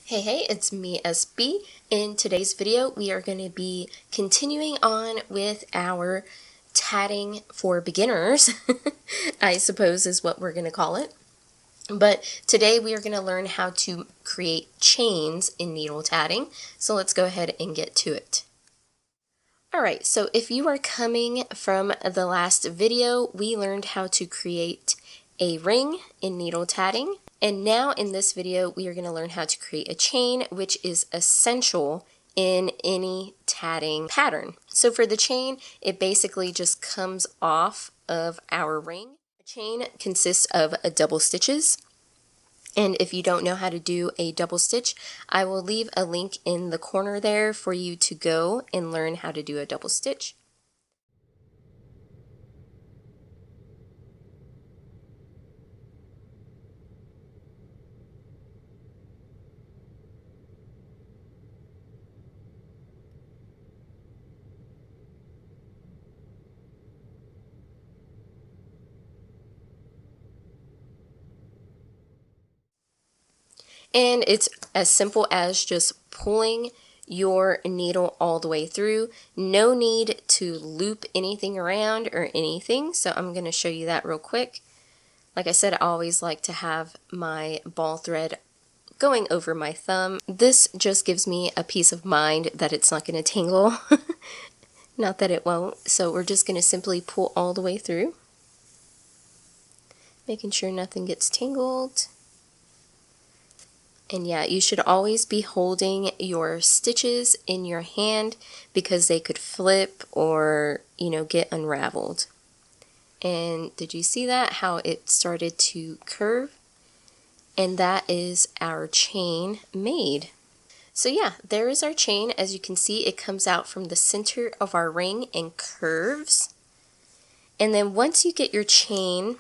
Hey, it's me, SB. In today's video, we are going to be continuing on with our tatting for beginners, I suppose is what we're going to call it. But today we are going to learn how to create chains in needle tatting. So let's go ahead and get to it. Alright, so if you are coming from the last video, we learned how to create a ring in needle tatting. And now in this video, we are going to learn how to create a chain, which is essential in any tatting pattern. So for the chain, it basically just comes off of our ring. A chain consists of double stitches. And if you don't know how to do a double stitch, I will leave a link in the corner there for you to go and learn how to do a double stitch. And it's as simple as just pulling your needle all the way through. No need to loop anything around or anything. So I'm going to show you that real quick. Like I said, I always like to have my ball thread going over my thumb. This just gives me a peace of mind that it's not going to tangle. Not that it won't. So we're just going to simply pull all the way through, making sure nothing gets tangled. And yeah, you should always be holding your stitches in your hand because they could flip or, get unraveled. And did you see that? How it started to curve? And that is our chain made. So yeah, there is our chain. As you can see, it comes out from the center of our ring and curves. And then once you get your chain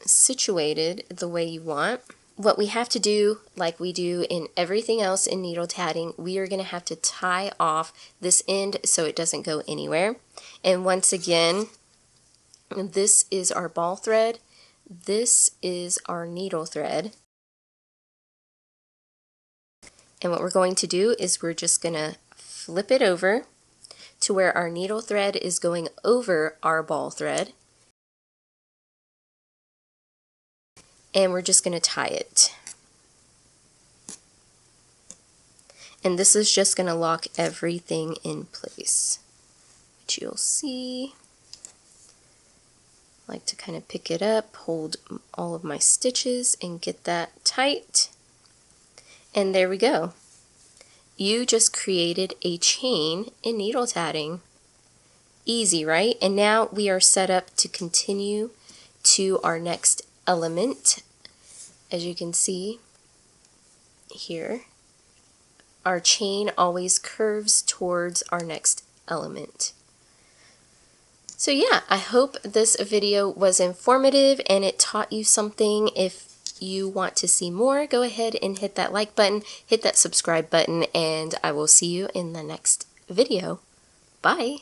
situated the way you want, what we have to do, like we do in everything else in needle tatting, we are going to have to tie off this end so it doesn't go anywhere. And once again, this is our ball thread. This is our needle thread. And what we're going to do is we're just going to flip it over to where our needle thread is going over our ball thread. And we're just going to tie it. And this is just going to lock everything in place, which you'll see. I like to kind of pick it up, hold all of my stitches and get that tight. And there we go. You just created a chain in needle tatting. Easy, right? And now we are set up to continue to our next element. As you can see here, our chain always curves towards our next element. So yeah, I hope this video was informative and it taught you something. If you want to see more, go ahead and hit that like button, hit that subscribe button, and I will see you in the next video. Bye!